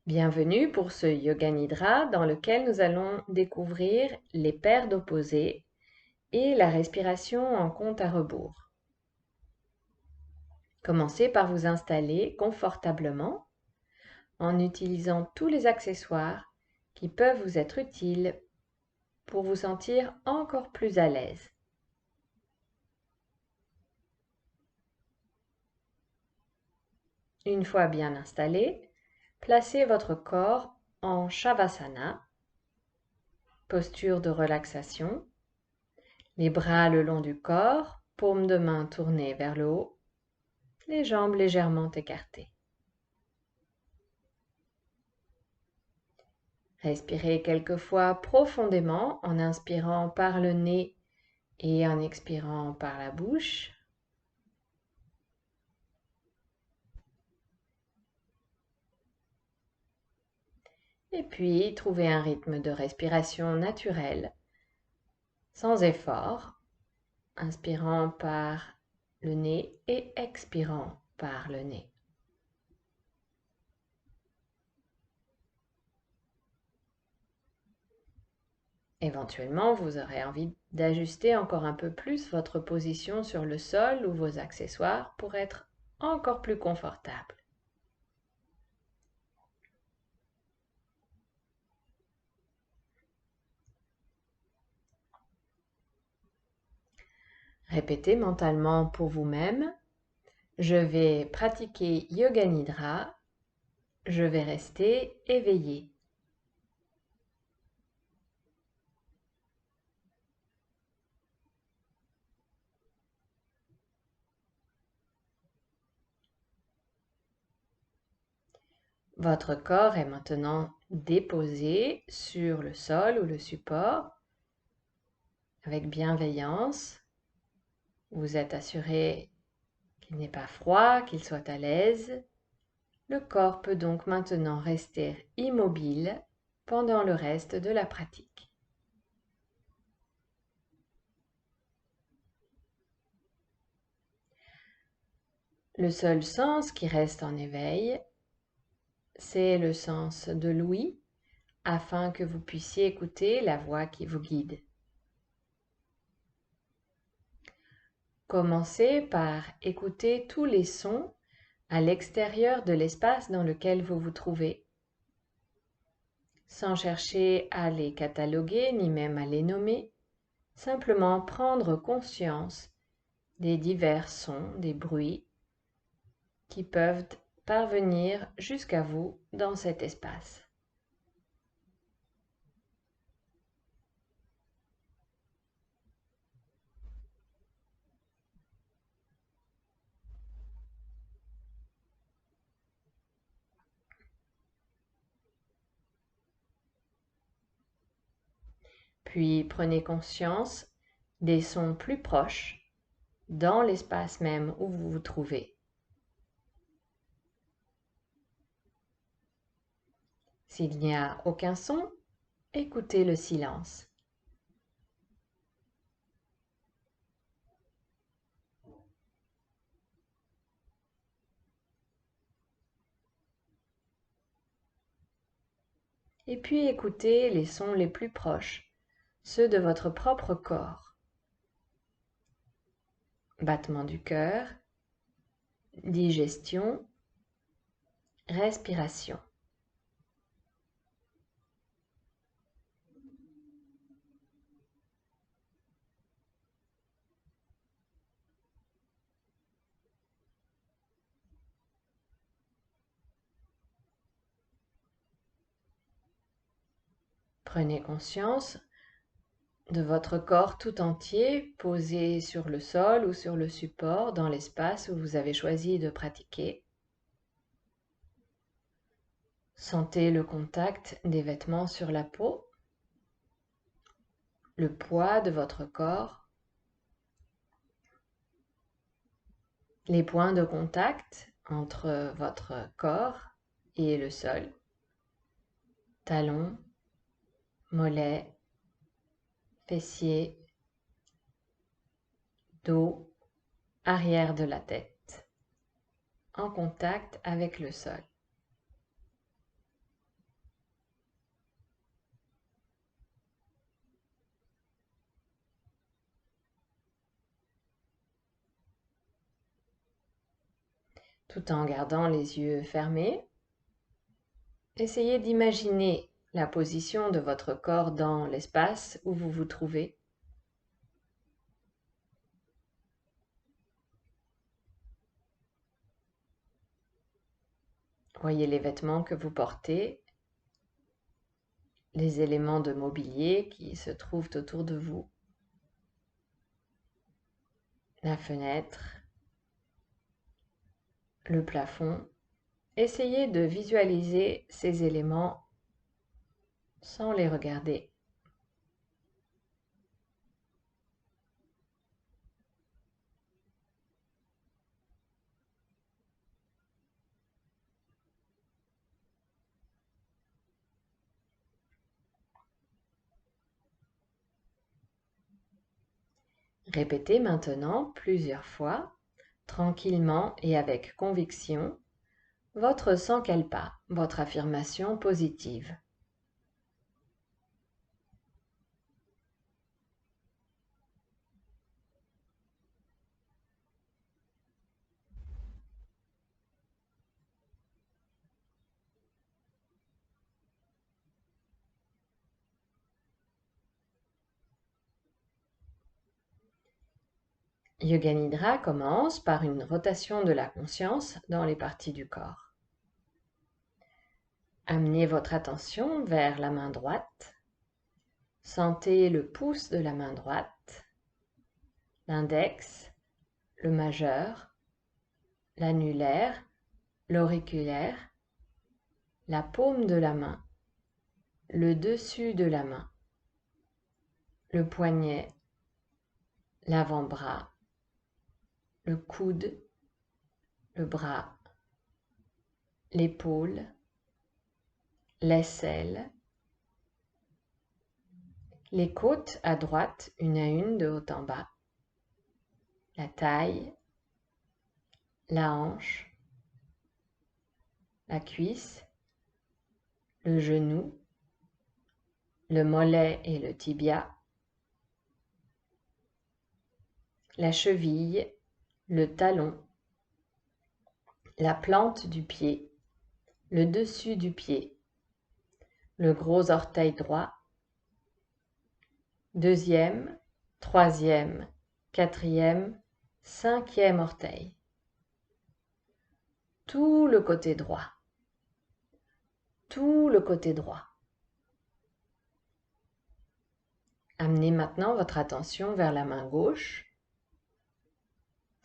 Bienvenue pour ce Yoga Nidra dans lequel nous allons découvrir les paires d'opposés et la respiration en compte à rebours. Commencez par vous installer confortablement en utilisant tous les accessoires qui peuvent vous être utiles pour vous sentir encore plus à l'aise. Une fois bien installé, placez votre corps en Shavasana, posture de relaxation, les bras le long du corps, paumes de main tournées vers le haut, les jambes légèrement écartées. Respirez quelques fois profondément en inspirant par le nez et en expirant par la bouche. Et puis, trouvez un rythme de respiration naturel, sans effort, inspirant par le nez et expirant par le nez. Éventuellement, vous aurez envie d'ajuster encore un peu plus votre position sur le sol ou vos accessoires pour être encore plus confortable. Répétez mentalement pour vous-même. Je vais pratiquer Yoga Nidra. Je vais rester éveillé. Votre corps est maintenant déposé sur le sol ou le support avec bienveillance. Vous êtes assuré qu'il n'est pas froid, qu'il soit à l'aise. Le corps peut donc maintenant rester immobile pendant le reste de la pratique. Le seul sens qui reste en éveil, c'est le sens de l'ouïe, afin que vous puissiez écouter la voix qui vous guide. Commencez par écouter tous les sons à l'extérieur de l'espace dans lequel vous vous trouvez, sans chercher à les cataloguer ni même à les nommer, simplement prendre conscience des divers sons, des bruits qui peuvent parvenir jusqu'à vous dans cet espace. Puis prenez conscience des sons plus proches dans l'espace même où vous vous trouvez. S'il n'y a aucun son, écoutez le silence. Et puis écoutez les sons les plus proches, ceux de votre propre corps. Battement du cœur, digestion, respiration. Prenez conscience de votre corps tout entier posé sur le sol ou sur le support dans l'espace où vous avez choisi de pratiquer. Sentez le contact des vêtements sur la peau, le poids de votre corps, les points de contact entre votre corps et le sol, talons, mollets, fessiers, dos, arrière de la tête, en contact avec le sol. tout en gardant les yeux fermés. Essayez d'imaginer la position de votre corps dans l'espace où vous vous trouvez. Voyez les vêtements que vous portez, les éléments de mobilier qui se trouvent autour de vous, la fenêtre, le plafond. Essayez de visualiser ces éléments sans les regarder. Répétez maintenant plusieurs fois, tranquillement et avec conviction, votre sankalpa, votre affirmation positive. Yoga Nidra commence par une rotation de la conscience dans les parties du corps. Amenez votre attention vers la main droite. Sentez le pouce de la main droite, l'index, le majeur, l'annulaire, l'auriculaire, la paume de la main, le dessus de la main, le poignet, l'avant-bras, le coude, le bras, l'épaule, l'aisselle, les côtes à droite, une à une de haut en bas, la taille, la hanche, la cuisse, le genou, le mollet et le tibia, la cheville, le talon, la plante du pied, le dessus du pied, le gros orteil droit, deuxième, troisième, quatrième, cinquième orteil, tout le côté droit, tout le côté droit. Amenez maintenant votre attention vers la main gauche.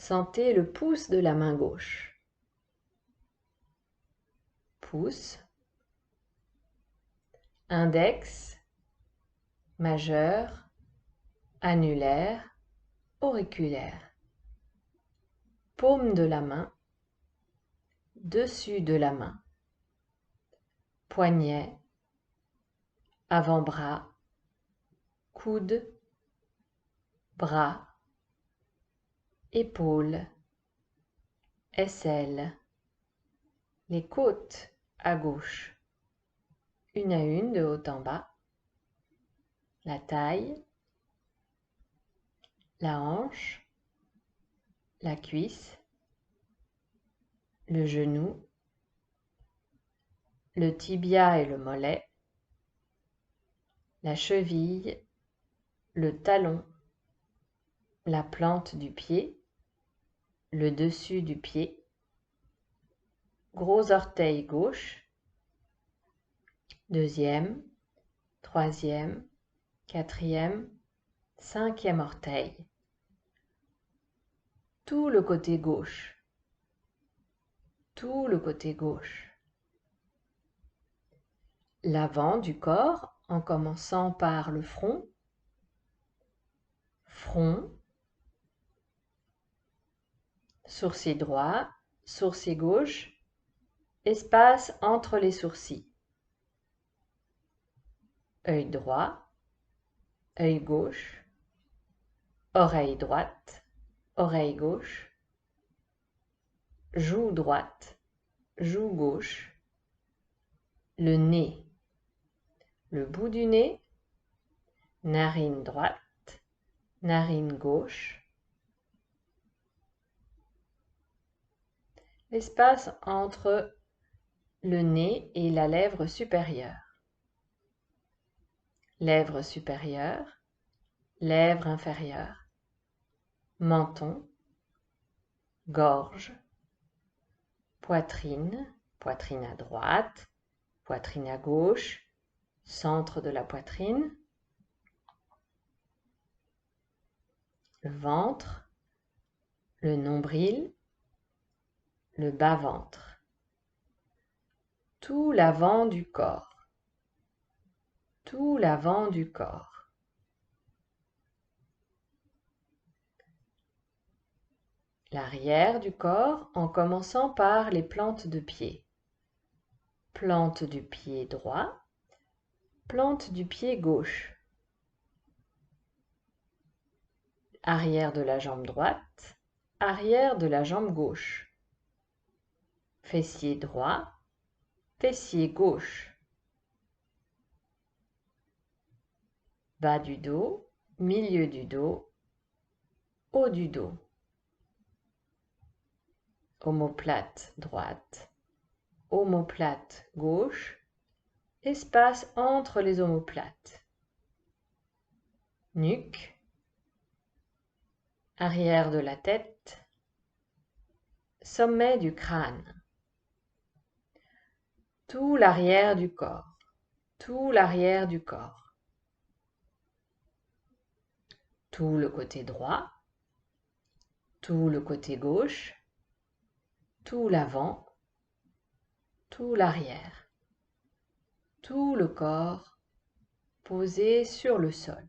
Sentez le pouce de la main gauche. Pouce, index, majeur, annulaire, auriculaire. Paume de la main, dessus de la main, poignet, avant-bras, coude, bras, épaule, aisselle, les côtes à gauche, une à une de haut en bas, la taille, la hanche, la cuisse, le genou, le tibia et le mollet, la cheville, le talon, la plante du pied, le dessus du pied, gros orteil gauche, deuxième, troisième, quatrième, cinquième orteil, tout le côté gauche, tout le côté gauche. L'avant du corps en commençant par le front, front, sourcil droit, sourcil gauche, espace entre les sourcils. Œil droit, œil gauche, oreille droite, oreille gauche, joue droite, joue gauche, le nez, le bout du nez, narine droite, narine gauche, l'espace entre le nez et la lèvre supérieure. Lèvre supérieure, lèvre inférieure, menton, gorge, poitrine, poitrine à droite, poitrine à gauche, centre de la poitrine, le ventre, le nombril, le bas-ventre, tout l'avant du corps, tout l'avant du corps. L'arrière du corps en commençant par les plantes de pied. Plante du pied droit, plante du pied gauche. Arrière de la jambe droite, arrière de la jambe gauche. Fessier droit, fessier gauche. Bas du dos, milieu du dos, haut du dos. Omoplate droite, omoplate gauche, espace entre les omoplates. Nuque, arrière de la tête, sommet du crâne. Tout l'arrière du corps, tout l'arrière du corps. Tout le côté droit, tout le côté gauche, tout l'avant, tout l'arrière, tout le corps posé sur le sol.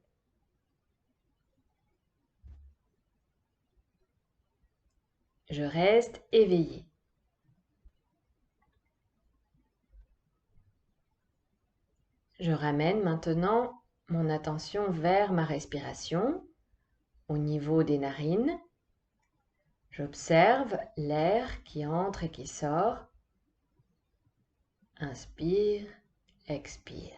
Je reste éveillé. Je ramène maintenant mon attention vers ma respiration, au niveau des narines. J'observe l'air qui entre et qui sort. Inspire, expire.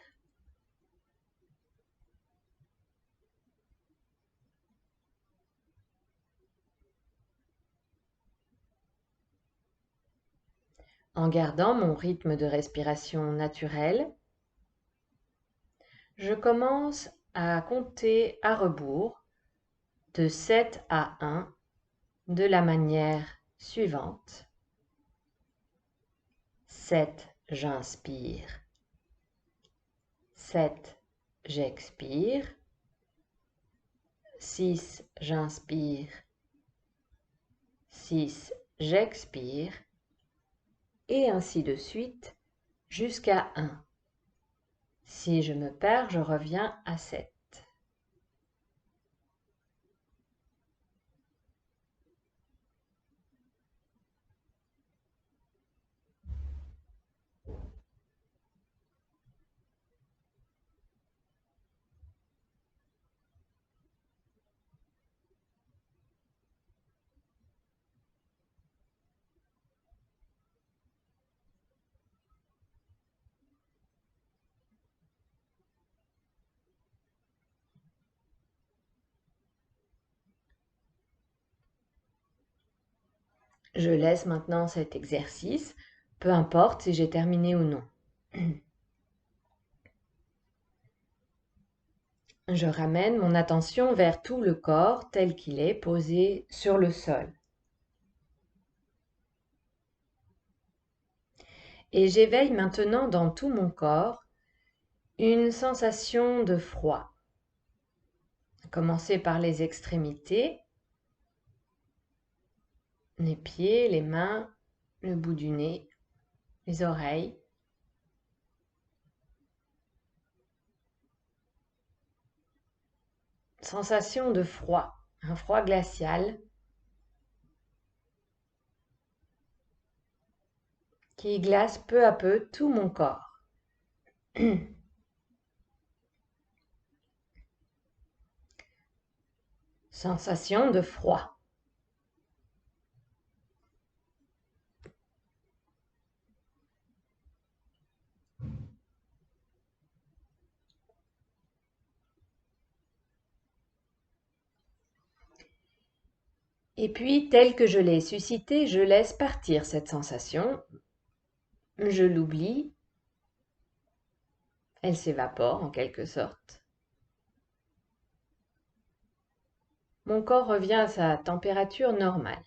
En gardant mon rythme de respiration naturel, je commence à compter à rebours de 7 à 1 de la manière suivante. 7, j'inspire. 7, j'expire. 6, j'inspire. 6, j'expire. Et ainsi de suite jusqu'à 1. Si je me perds, je reviens à 7. Je laisse maintenant cet exercice, peu importe si j'ai terminé ou non. Je ramène mon attention vers tout le corps tel qu'il est posé sur le sol. Et j'éveille maintenant dans tout mon corps une sensation de froid. À commencer par les extrémités, les pieds, les mains, le bout du nez, les oreilles. Sensation de froid, un froid glacial qui glace peu à peu tout mon corps. Sensation de froid. Et puis, telle que je l'ai suscitée, je laisse partir cette sensation, je l'oublie, elle s'évapore en quelque sorte. Mon corps revient à sa température normale.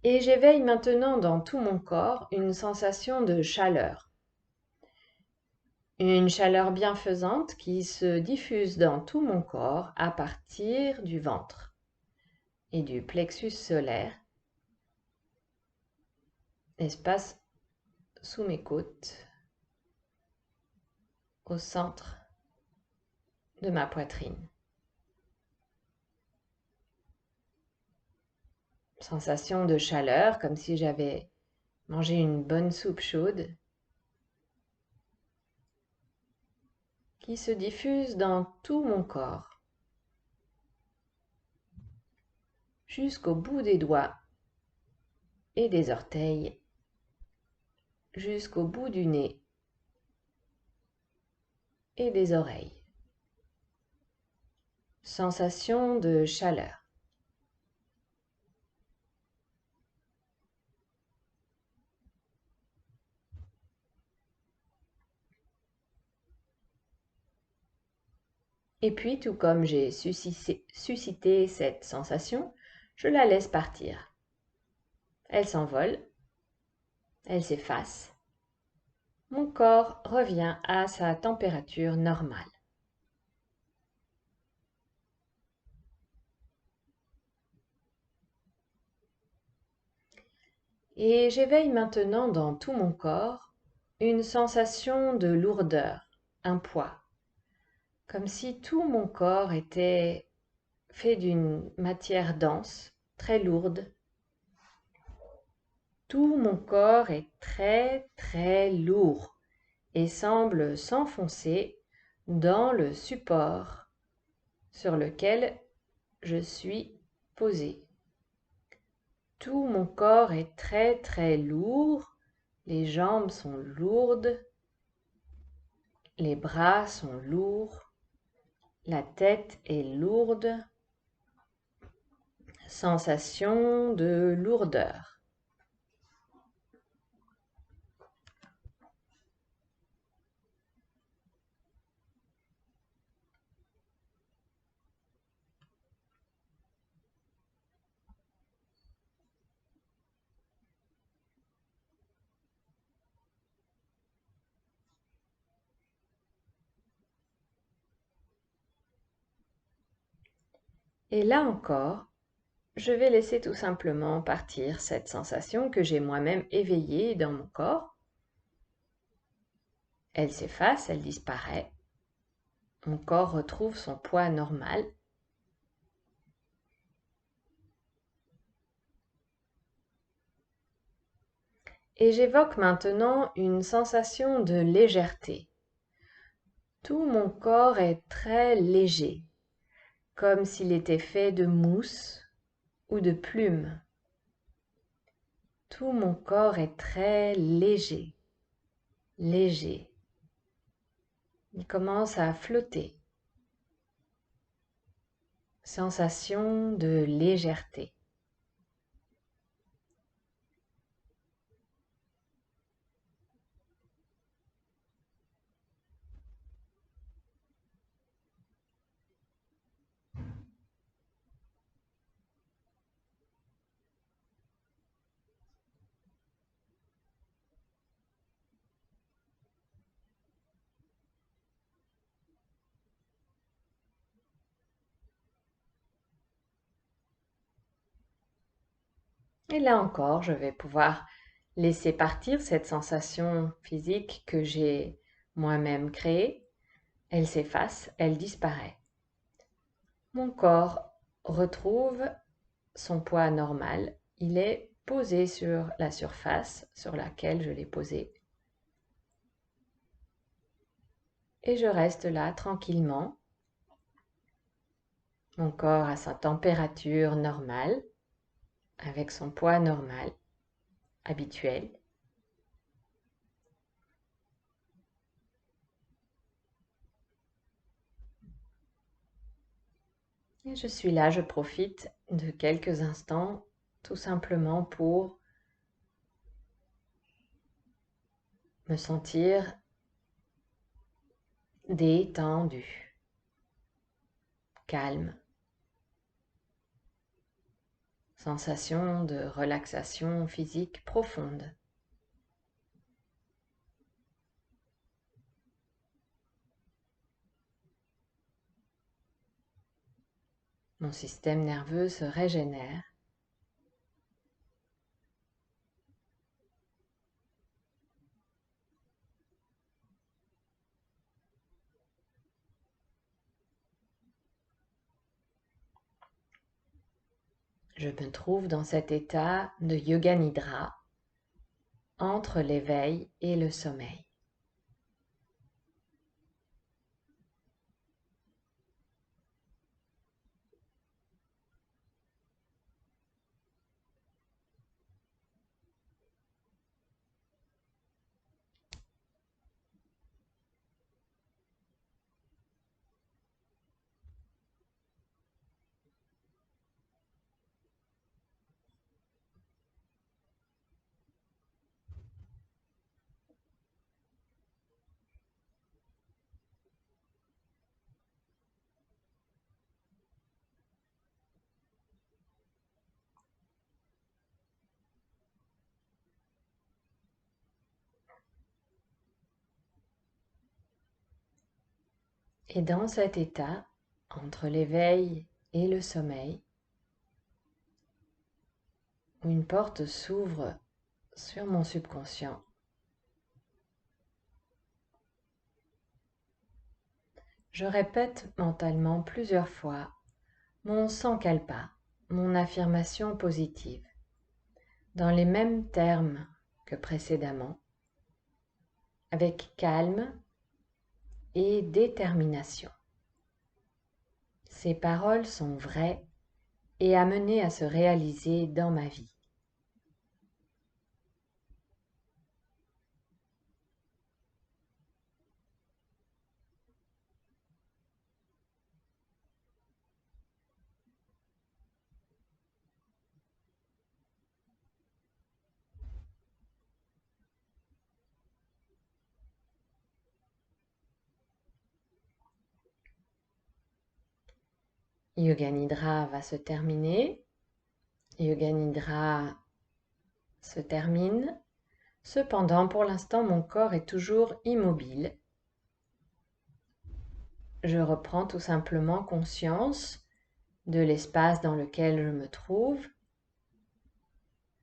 Et j'éveille maintenant dans tout mon corps une sensation de chaleur. Une chaleur bienfaisante qui se diffuse dans tout mon corps à partir du ventre et du plexus solaire, espace sous mes côtes, au centre de ma poitrine. Sensation de chaleur, comme si j'avais mangé une bonne soupe chaude, qui se diffuse dans tout mon corps, jusqu'au bout des doigts et des orteils, jusqu'au bout du nez et des oreilles. Sensation de chaleur. Et puis, tout comme j'ai suscité cette sensation, je la laisse partir. Elle s'envole, elle s'efface. Mon corps revient à sa température normale. Et j'éveille maintenant dans tout mon corps une sensation de lourdeur, un poids, comme si tout mon corps était fait d'une matière dense, très lourde. Tout mon corps est très très lourd et semble s'enfoncer dans le support sur lequel je suis posée. Tout mon corps est très très lourd, les jambes sont lourdes, les bras sont lourds, la tête est lourde, sensation de lourdeur. Et là encore, je vais laisser tout simplement partir cette sensation que j'ai moi-même éveillée dans mon corps. Elle s'efface, elle disparaît. Mon corps retrouve son poids normal. Et j'évoque maintenant une sensation de légèreté. Tout mon corps est très léger, comme s'il était fait de mousse ou de plumes. Tout mon corps est très léger, léger. Il commence à flotter. Sensation de légèreté. Et là encore, je vais pouvoir laisser partir cette sensation physique que j'ai moi-même créée. Elle s'efface, elle disparaît. Mon corps retrouve son poids normal. Il est posé sur la surface sur laquelle je l'ai posé. Et je reste là tranquillement. Mon corps a sa température normale, avec son poids normal, habituel. Et je suis là, je profite de quelques instants tout simplement pour me sentir détendu, calme, sensation de relaxation physique profonde. Mon système nerveux se régénère. Je me trouve dans cet état de yoga nidra entre l'éveil et le sommeil. Et dans cet état, entre l'éveil et le sommeil, où une porte s'ouvre sur mon subconscient, je répète mentalement plusieurs fois mon sankalpa, mon affirmation positive, dans les mêmes termes que précédemment, avec calme et détermination. Ces paroles sont vraies et amenées à se réaliser dans ma vie. Yoga Nidra va se terminer. Yoga Nidra se termine. Cependant, pour l'instant, mon corps est toujours immobile. Je reprends tout simplement conscience de l'espace dans lequel je me trouve,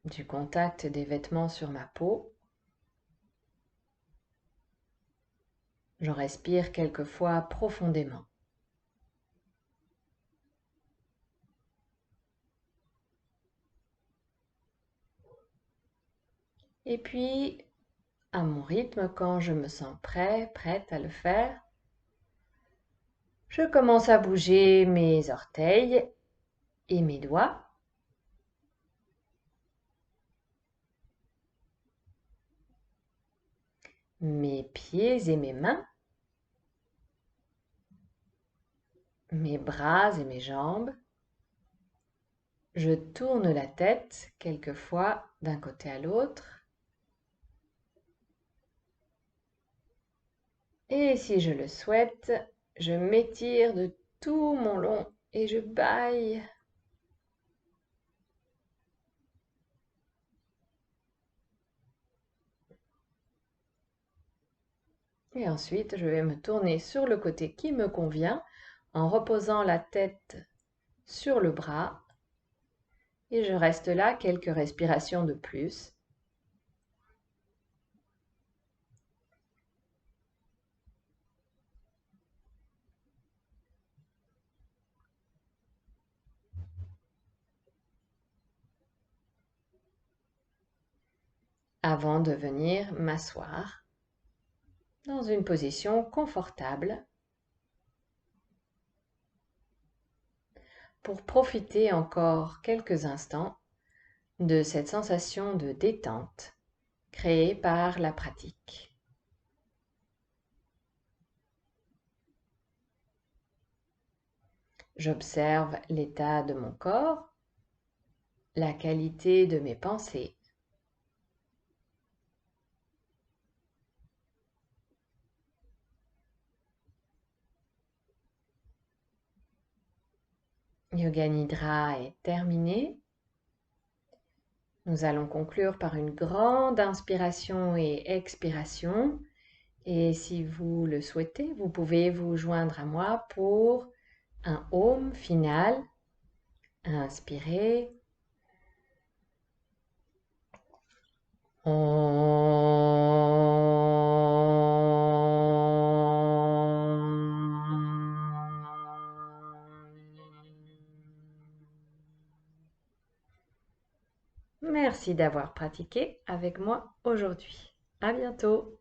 du contact des vêtements sur ma peau. Je respire quelquefois profondément. Et puis, à mon rythme, quand je me sens prête à le faire, je commence à bouger mes orteils et mes doigts. Mes pieds et mes mains, mes bras et mes jambes. Je tourne la tête quelquefois d'un côté à l'autre. Et si je le souhaite, je m'étire de tout mon long et je bâille. Et ensuite, je vais me tourner sur le côté qui me convient en reposant la tête sur le bras. Et je reste là quelques respirations de plus. Avant de venir m'asseoir dans une position confortable pour profiter encore quelques instants de cette sensation de détente créée par la pratique. J'observe l'état de mon corps, la qualité de mes pensées. Yoga Nidra est terminé. Nous allons conclure par une grande inspiration et expiration. Et si vous le souhaitez, vous pouvez vous joindre à moi pour un Om final. Inspirez. Merci d'avoir pratiqué avec moi aujourd'hui. À bientôt.